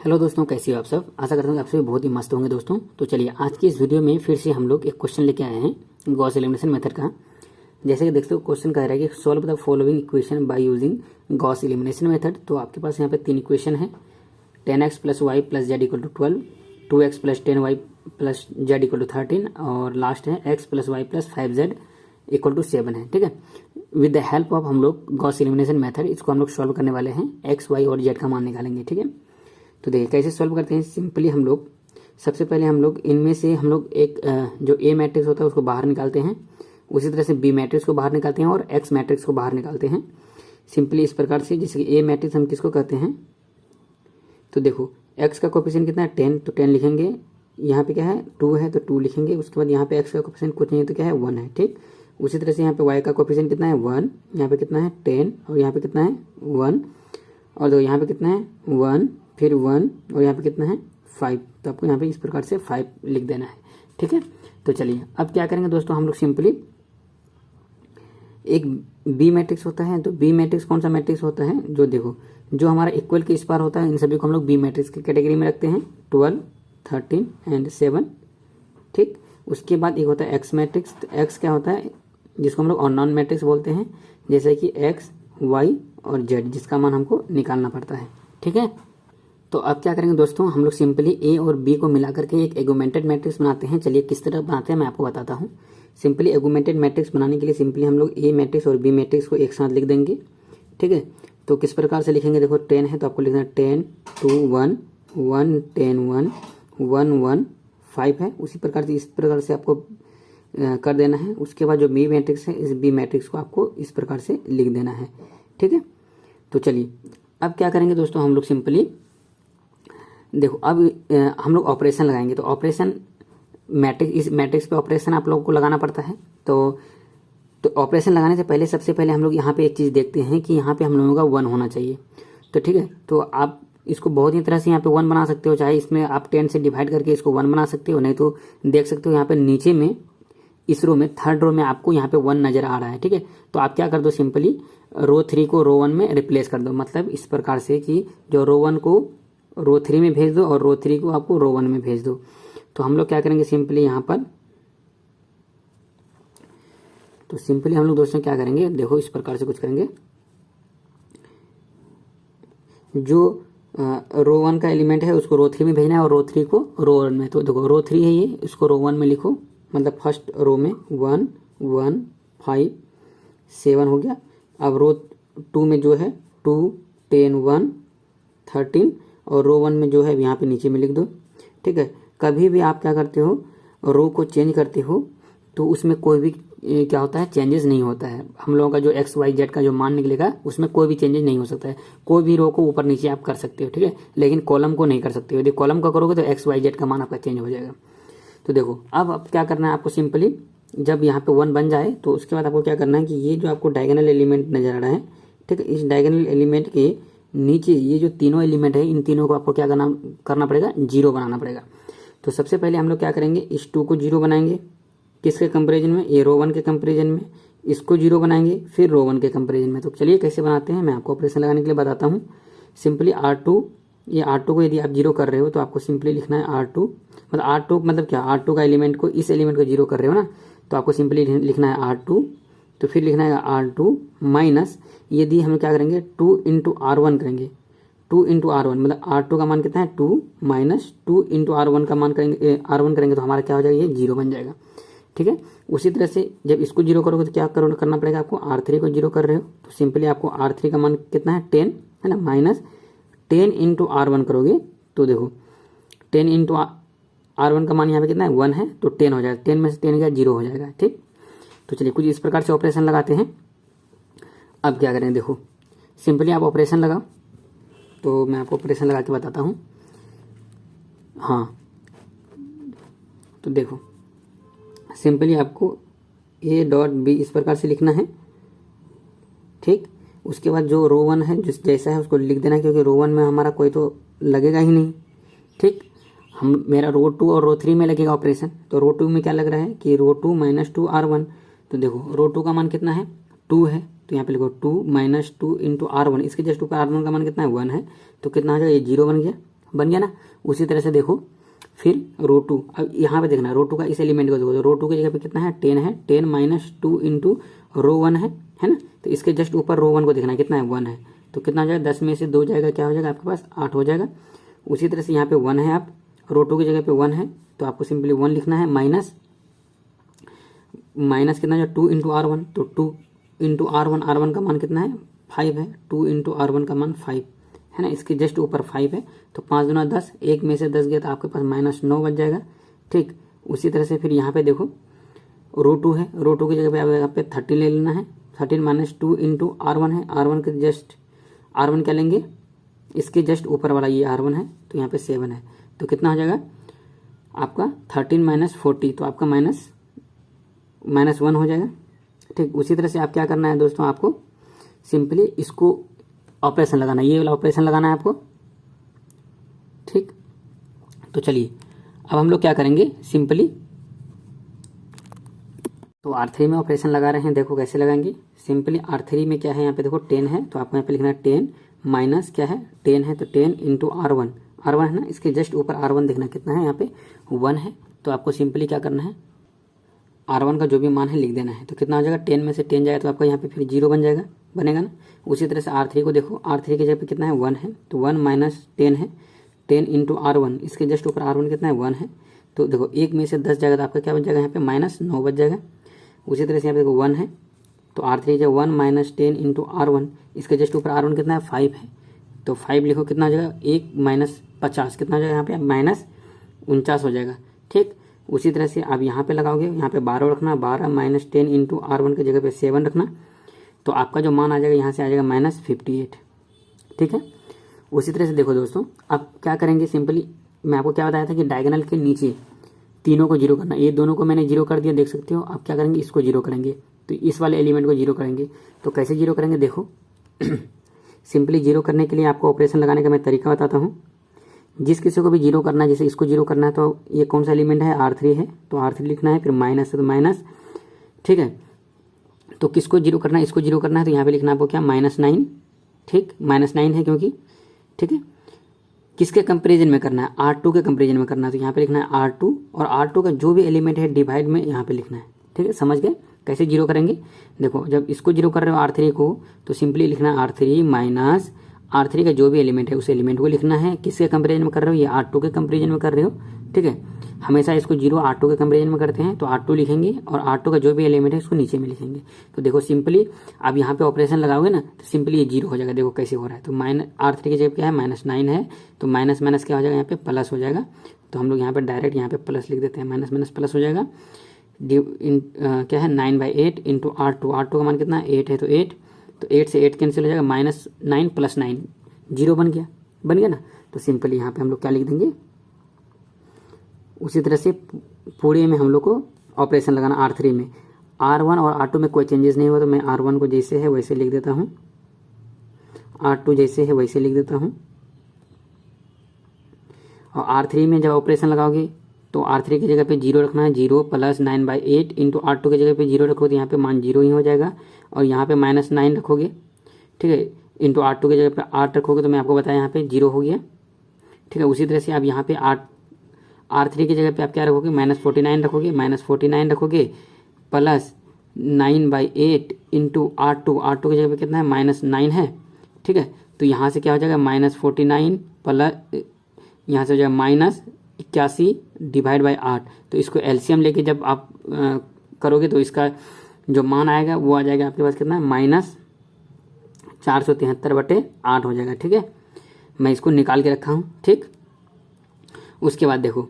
Hello दोस्तों, कैसे हो आप सब। आशा करता हूँ आप सभी बहुत ही मस्त होंगे दोस्तों। तो चलिए आज की इस वीडियो में फिर से हम लोग एक क्वेश्चन लेके आए हैं गॉस एलिमिनेशन मेथड का। जैसे कि देखते हो क्वेश्चन कह रहा है कि solve the following equation by using Gauss elimination method. तो आपके पास यहाँ पे 3 इक्वेशन है, 10x plus y plus z equal to 12, 2x plus 10y plus z equal to 13 और लास्ट है x plus y plus 5z equal to 7 है। ठीक है, विद द हेल्प ऑफ हम लोग गॉस एलिमिनेशन मेथड इसको हम लोग सॉल्व करने वाले हैं, x, y और z का मान निकालेंगे। ठीक है, तो देखिए कैसे सॉल्व करते हैं। सिंपली हम लोग सबसे पहले हम लोग इनमें से हम लोग एक जो ए मैट्रिक्स होता है उसको बाहर निकालते हैं, उसी तरह से बी मैट्रिक्स को बाहर निकालते हैं और एक्स मैट्रिक्स को बाहर निकालते हैं। सिंपली इस प्रकार से, जैसे कि ए मैट्रिक्स हम किसको कहते हैं, तो देखो एक्स का कोफिशिएंट कितना है 10, तो 10 लिखेंगे। यहाँ पे क्या है 2 है तो 2 लिखेंगे। उसके बाद यहाँ पे एक्स का कोफिशिएंट कुछ नहीं है तो क्या है 1 है। ठीक, उसी तरह से यहाँ पे वाई का कोफिशिएंट कितना है 1, यहाँ पे कितना है 10 और यहाँ पे कितना है 1 और दो यहाँ पे कितना है 1 फिर 1 और यहाँ पे कितना है 5। तो आपको यहाँ पे इस प्रकार से 5 लिख देना है। ठीक है, तो चलिए अब क्या करेंगे दोस्तों, हम लोग सिंपली एक बी मैट्रिक्स होता है, तो बी मैट्रिक्स कौन सा मैट्रिक्स होता है, जो देखो जो हमारा इक्वल के इस पार होता है, इन सभी को हम लोग बी मैट्रिक्स की कैटेगरी में रखते हैं, 12, 13 एंड 7। ठीक, उसके बाद एक होता है एक्स मैट्रिक्स। तो एक्स क्या होता है, जिसको हम लोग अननोन मैट्रिक्स बोलते हैं, जैसे कि एक्स, वाई और जेड, जिसका मान हमको निकालना पड़ता है। ठीक है, तो अब क्या करेंगे दोस्तों, हम लोग सिंपली ए और बी को मिला करके एक एगुमेंटेड मैट्रिक्स बनाते हैं। चलिए किस तरह बनाते हैं मैं आपको बताता हूँ। सिंपली एगुमेंटेड मैट्रिक्स बनाने के लिए सिंपली हम लोग ए मैट्रिक्स और बी मैट्रिक्स को एक साथ लिख देंगे। ठीक है, तो किस प्रकार से लिखेंगे, देखो 10 है तो आपको लिखना है 10 2 1 1 10 1 1 1 5 है। उसी प्रकार से इस प्रकार से आपको कर देना है। उसके बाद जो बी मैट्रिक्स है, इस बी मैट्रिक्स को आपको इस प्रकार से लिख देना है। ठीक है, तो चलिए अब क्या करेंगे दोस्तों, हम लोग सिंपली देखो अब हम लोग ऑपरेशन लगाएंगे। तो ऑपरेशन मैट्रिक्स, इस मैट्रिक्स पे ऑपरेशन आप लोगों को लगाना पड़ता है। तो ऑपरेशन लगाने से पहले सबसे पहले हम लोग यहाँ पे एक चीज़ देखते हैं कि यहाँ पे हम लोगों का 1 होना चाहिए। तो ठीक है, तो आप इसको बहुत ही तरह से यहाँ पे 1 बना सकते हो, चाहे इसमें आप 10 से डिवाइड करके इसको 1 बना सकते हो, नहीं तो देख सकते हो यहाँ पे नीचे में इस रो में थर्ड रो में आपको यहाँ पे 1 नजर आ रहा है। ठीक है, तो आप क्या कर दो, सिंपली रो 3 को रो 1 में रिप्लेस कर दो। मतलब इस प्रकार से कि जो रो 1 को रो 3 में भेज दो और रो 3 को आपको रो 1 में भेज दो। तो हम लोग क्या करेंगे सिंपली यहाँ पर, तो सिंपली हम लोग दोस्तों क्या करेंगे, देखो इस प्रकार से कुछ करेंगे। जो रो 1 का एलिमेंट है उसको रो 3 में भेजना है और रो 3 को रो 1 में। तो देखो रो 3 है ये, इसको रो 1 में लिखो, मतलब फर्स्ट रो में 1 1 5 7 हो गया। अब रो 2 में जो है 2 10 1 13 और रो 1 में जो है यहाँ पे नीचे में लिख दो। ठीक है, कभी भी आप क्या करते हो, रो को चेंज करते हो तो उसमें कोई भी क्या होता है, चेंजेस नहीं होता है। हम लोगों का जो एक्स वाई जेड का जो मान निकलेगा उसमें कोई भी चेंजेस नहीं हो सकता है। कोई भी रो को ऊपर नीचे आप कर सकते हो, ठीक है, लेकिन कॉलम को नहीं कर सकते हो। यदि कॉलम का करोगे तो एक्स वाई जेड का मान आपका चेंज हो जाएगा। तो देखो अब क्या करना है आपको, सिंपली जब यहाँ पे 1 बन जाए तो उसके बाद आपको क्या करना है कि ये जो आपको डायगोनल एलिमेंट नजर आ रहा है, ठीक है, इस डायगोनल एलिमेंट के नीचे ये जो तीनों एलिमेंट है, इन तीनों को आपको क्या करना पड़ेगा, 0 बनाना पड़ेगा। तो सबसे पहले हम लोग क्या करेंगे, इस 2 को 0 बनाएंगे, किसके कंपेरिजन में, ये रो 1 के कंपेरिजन में। इसको 0 बनाएंगे फिर रो 1 के कंपेरिजन में। तो चलिए कैसे बनाते हैं मैं आपको ऑपरेशन लगाने के लिए बताता हूँ। सिंपली R2, ये R2 को यदि आप 0 कर रहे हो तो आपको सिंपली लिखना है R2, मतलब R2 मतलब क्या, R2 का एलिमेंट को, इस एलिमेंट को 0 कर रहे हो ना, तो आपको सिंपली लिखना है R2। तो फिर लिखना है R2 माइनस, यदि हम क्या करेंगे 2 इंटू R1 करेंगे, 2 इंटू R1 मतलब R2 का मान कितना है 2 माइनस 2 इंटू R1 का मान करेंगे, R1 करेंगे तो हमारा क्या हो जाएगा, ये 0 बन जाएगा। ठीक है, उसी तरह से जब इसको 0 करोगे तो क्या करना पड़ेगा आपको, R3 को 0 कर रहे हो तो सिंपली आपको R3 का मान कितना है 10 है ना, माइनस 10 इंटू R1 करोगे तो देखो 10 इंटू R1 का मान यहाँ पे कितना है 1 है, तो 10 हो जाएगा, 10 में से 10 गया 0 हो जाएगा। ठीक, तो चलिए कुछ इस प्रकार से ऑपरेशन लगाते हैं। अब क्या करें, देखो सिंपली आप ऑपरेशन लगाओ, तो मैं आपको ऑपरेशन लगा के बताता हूँ। हाँ, तो देखो सिंपली आपको A डॉट B इस प्रकार से लिखना है। ठीक, उसके बाद जो रो 1 है जिस जैसा है उसको लिख देना है, क्योंकि रो 1 में हमारा कोई तो लगेगा ही नहीं। ठीक, हम मेरा रो 2 और रो 3 में लगेगा ऑपरेशन। तो रो 2 में क्या लग रहा है कि रो 2 माइनस 2 R1। तो देखो रो 2 का मान कितना है 2 है, तो यहाँ पे लिखो 2 माइनस 2 इंटू R1, इसके जस्ट ऊपर R1 का मान कितना है 1 है, तो कितना हो जाएगा, ये 0 बन गया, बन गया ना। उसी तरह से देखो फिर रो 2, अब यहाँ पे देखना रो 2 का इस एलिमेंट को देखो, तो रो 2 की जगह पे कितना है 10 है, 10 माइनस 2 इंटू रो 1 है ना। तो इसके जस्ट ऊपर रो 1 को देखना है कितना है 1 है, तो कितना हो जाएगा 10 में से 2 जाएगा, क्या हो जाएगा आपके पास 8 हो जाएगा। उसी तरह से यहाँ पे 1 है, आप रो 2 की जगह पे 1 है तो आपको सिंपली 1 लिखना है, माइनस कितना जो 2 इंटू R1, तो 2 इंटू R1 का मान कितना है 5 है, 2 इंटू R1 का मान 5 है ना। इसके जस्ट ऊपर 5 है, तो 5 दूना 10, 1 में से 10 गया तो आपके पास -9 बच जाएगा। ठीक, उसी तरह से फिर यहाँ पे देखो रो 2 है, रो 2 की जगह पे यहाँ पे 13 ले लेना है, 13 माइनस 2 इंटू R1 है, R1 के जस्ट R1 क्या लेंगे, इसके जस्ट ऊपर वाला ये R1 है, तो यहाँ पे 7 है, तो कितना हो जाएगा आपका 13 माइनस 40, तो आपका -1 हो जाएगा। ठीक, उसी तरह से आप क्या करना है दोस्तों, आपको सिंपली इसको ऑपरेशन लगाना है, ये वाला ऑपरेशन लगाना है आपको। ठीक, तो चलिए अब हम लोग क्या करेंगे सिंपली, तो R3 में ऑपरेशन लगा रहे हैं, देखो कैसे लगाएंगे। सिंपली R3 में क्या है, यहाँ पे देखो 10 है, तो आपको यहाँ पे लिखना है 10 माइनस क्या है 10 है, तो 10 इंटू R1 है ना, इसके जस्ट ऊपर R1 देखना कितना है, यहाँ पे 1 है, तो आपको सिंपली क्या करना है R1 का जो भी मान है लिख देना है। तो कितना हो जाएगा 10 में से 10 जाएगा तो आपका यहाँ पे फिर 0 बनेगा ना। उसी तरह से R3 को देखो, R3 की जगह पे कितना है 1 है, तो 1 माइनस 10 है, 10 इंटू R1, इसके जस्ट ऊपर R1 कितना है 1 है, तो देखो 1 में से 10 जाएगा तो आपका क्या बच जाएगा यहाँ पे -9 बच जाएगा। उसी तरह से यहाँ पे देखो 1 है, तो R3 जो 1 माइनस 10 इंटू R1, इसके जस्ट ऊपर R1 कितना है 5 है, तो 5 लिखो कितना हो जाएगा 1 माइनस 50 कितना हो जाएगा यहाँ पे -49 हो जाएगा। ठीक, उसी तरह से आप यहाँ पे लगाओगे, यहाँ पे 12 रखना, 12 माइनस 10 इंटू R1 की जगह पे 7 रखना, तो आपका जो मान आ जाएगा यहाँ से आ जाएगा -58। ठीक है, उसी तरह से देखो दोस्तों अब क्या करेंगे, सिंपली मैं आपको क्या बताया था कि डायगोनल के नीचे तीनों को 0 करना, ये दोनों को मैंने 0 कर दिया देख सकते हो। अब क्या करेंगे, इसको 0 करेंगे, तो इस वाले एलिमेंट को 0 करेंगे, तो कैसे 0 करेंगे देखो सिंपली 0 करने के लिए आपको ऑपरेशन लगाने का मैं तरीका बताता हूँ। जिस किसी को भी 0 करना है, जैसे इसको 0 करना है, तो ये कौन सा एलिमेंट है R3 है, तो R3 लिखना है, फिर माइनस है तो माइनस। ठीक है, तो किसको 0 करना है, इसको 0 करना है, तो यहाँ पे लिखना है आपको क्या -9। ठीक, -9 है क्योंकि ठीक है किसके कंपेरिजन में करना है, R2 के कंपेरिजन में करना है, तो यहाँ पे लिखना है R2, और R2 का जो भी एलिमेंट है डिवाइड में यहाँ पे लिखना है। ठीक है, समझ गए कैसे 0 करेंगे। देखो जब इसको 0 कर रहे हो R3 को, तो सिंपली लिखना है R3 माइनस R3 का जो भी एलिमेंट है उस एलिमेंट को लिखना है, किसके कंपेरिजन में कर रहे हो, ये R2 के कंपेरिजन में कर रहे हो। ठीक है, हमेशा इसको 0 R2 के कंपेरिजन में करते हैं, तो R2 लिखेंगे और R2 का जो भी एलिमेंट है उसको नीचे में लिखेंगे। तो देखो सिंपली अब यहाँ पे ऑपरेशन लगाओगे ना, तो सिंपली ये 0 हो जाएगा। देखो कैसे हो रहा है, तो R3 की जगह क्या है -9 है, तो माइनस माइनस क्या हो जाएगा यहाँ पे प्लस हो जाएगा, तो हम लोग यहाँ पे डायरेक्ट यहाँ पे प्लस लिख देते हैं, माइनस माइनस प्लस हो जाएगा। क्या है 9/8 इंटू R2 का मान कितना 8 है, तो 8 से 8 कैंसिल हो जाएगा, -9 + 9 0 बन गया ना। तो सिंपली यहाँ पे हम लोग क्या लिख देंगे, उसी तरह से पूरे में हम लोग को ऑपरेशन लगाना R3 में। R1 और R2 में कोई चेंजेस नहीं हुआ, तो मैं R1 को जैसे है वैसे लिख देता हूँ, R2 जैसे है वैसे लिख देता हूँ। और R3 में जब ऑपरेशन लगाओगे तो R3 की जगह पे 0 रखना है, 0 + 9/8 इंटू R2 की जगह पे 0 रखो, तो यहाँ पे मान 0 ही हो जाएगा, और यहाँ पे -9 रखोगे। ठीक है, इंटू R2 की जगह पे 8 रखोगे, तो मैं आपको बताया यहाँ पे 0 हो गया। ठीक है, उसी तरह से आप यहाँ पे R3 की जगह पे आप क्या रखोगे, -49 रखोगे, -49 रखोगे प्लस 9/8 इंटू R2 की जगह पे कितना है -9 है। ठीक है, तो यहाँ से क्या हो जाएगा -49 प्लस यहाँ से हो जाएगा -81 डिवाइड बाई 8। तो इसको एलसीएम लेके जब आप करोगे तो इसका जो मान आएगा वो आ जाएगा आपके पास कितना -473/8 हो जाएगा। ठीक है, मैं इसको निकाल के रखा हूँ। ठीक, उसके बाद देखो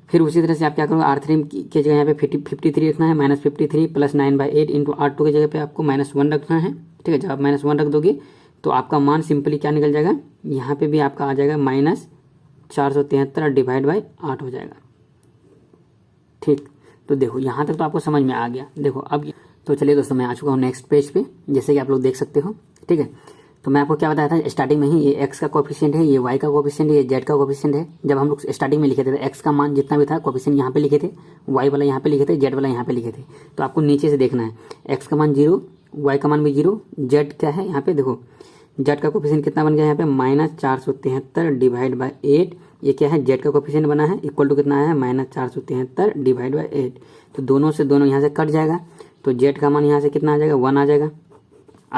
फिर उसी तरह से आप क्या करोगे, R3 की जगह यहाँ पे 53 रखना है, -53 + 9/8 इंटू R2 की जगह पे आपको -1 रखना है। ठीक है, जब आप -1 रख दोगे तो आपका मान सिंपली क्या निकल जाएगा, यहाँ पे भी आपका आ जाएगा -473 डिवाइड बाई 8 हो जाएगा। ठीक, तो देखो यहाँ तक तो आपको समझ में आ गया। देखो अब तो चलिए दोस्तों मैं आ चुका हूँ नेक्स्ट पेज पे, जैसे कि आप लोग देख सकते हो। ठीक है, तो मैं आपको क्या बताया था स्टार्टिंग में ही, ये x का कोफिशिएंट है, ये y का कोफिशिएंट है, ये z का कोफिशिएंट है। जब हम लोग स्टार्टिंग में लिखे थे तो x का मान जितना भी था कोफिशिएंट यहाँ पे लिखे थे, y वाला यहाँ पे लिखे थे, z वाला यहाँ पे लिखे थे। तो आपको नीचे से देखना है, x का मान 0, y का मान भी 0, z क्या है यहाँ पे देखो जेड का कोफिशिएंट कितना बन गया यहाँ पे -473 डिवाइड बाय 8। ये क्या है, जेड का कोफिशिएंट बना है, इक्वल टू कितना है -473 डिवाइड बाय 8। तो दोनों से दोनों यहाँ से कट जाएगा, तो जेड का मान यहाँ से कितना आ जाएगा 1 आ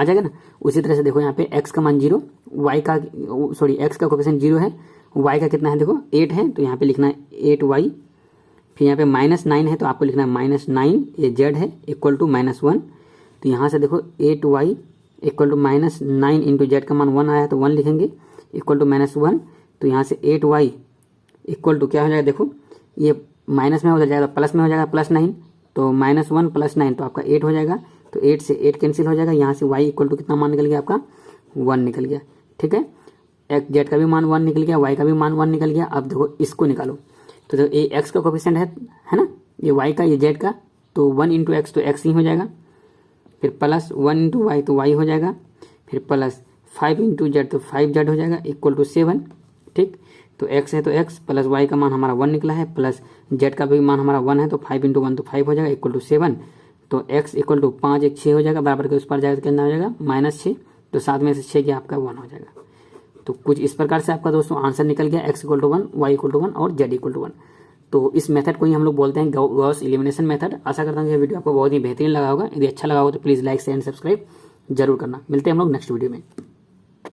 जाएगा ना। उसी तरह से देखो यहाँ पे एक्स का मान 0, वाई का एक्स का कोफिशिएंट 0 है, वाई का कितना है देखो 8 है, तो यहाँ पे लिखना है 8y। फिर यहाँ पे -9 है तो आपको लिखना है -9, ये जेड है, इक्वल टू -1। तो यहाँ से देखो 8y equal to -9 into Z का मान 1 आया है तो 1 लिखेंगे, इक्वल टू -1। तो यहाँ से 8y इक्वल टू क्या हो जाएगा देखो, ये माइनस में हो जाएगा प्लस में हो जाएगा +9, तो -1 + 9 तो आपका 8 हो जाएगा। तो 8 से 8 कैंसिल हो जाएगा, यहाँ से y इक्वल टू कितना मान निकल गया आपका 1 निकल गया। ठीक है, एक जेड का भी मान 1 निकल गया, y का भी मान 1 निकल गया। अब देखो इसको निकालो, तो ये एक्स का कोफिशिएंट है ना, ये y का, ये जेड का, तो 1 इंटू एक्स तो x ही हो जाएगा, फिर +1 इंटू वाई तो y हो जाएगा, फिर +5 इंटू जेड तो 5z हो जाएगा, इक्वल टू 7। ठीक, तो x है तो x प्लस y का मान हमारा 1 निकला है, प्लस z का भी मान हमारा 1 है, तो 5 इंटू 1 तो 5 हो जाएगा, इक्वल टू 7। तो x इक्वल टू 5 1 6 हो जाएगा, बराबर के उस पर जाएगा तो कितना हो जाएगा -6, तो 7 में से 6 क्या आपका 1 हो जाएगा। तो कुछ इस प्रकार से आपका दोस्तों आंसर निकल गया, x equal to 1, y equal to 1 और z इक्वल टू 1। तो इस मेथड को ही हम लोग बोलते हैं गॉस एलिमिनेशन मेथड। आशा करता हूँ कि वीडियो आपको बहुत ही बेहतरीन लगा होगा। यदि अच्छा लगा हो तो please like share and subscribe जरूर करना। मिलते हैं हम लोग नेक्स्ट वीडियो में।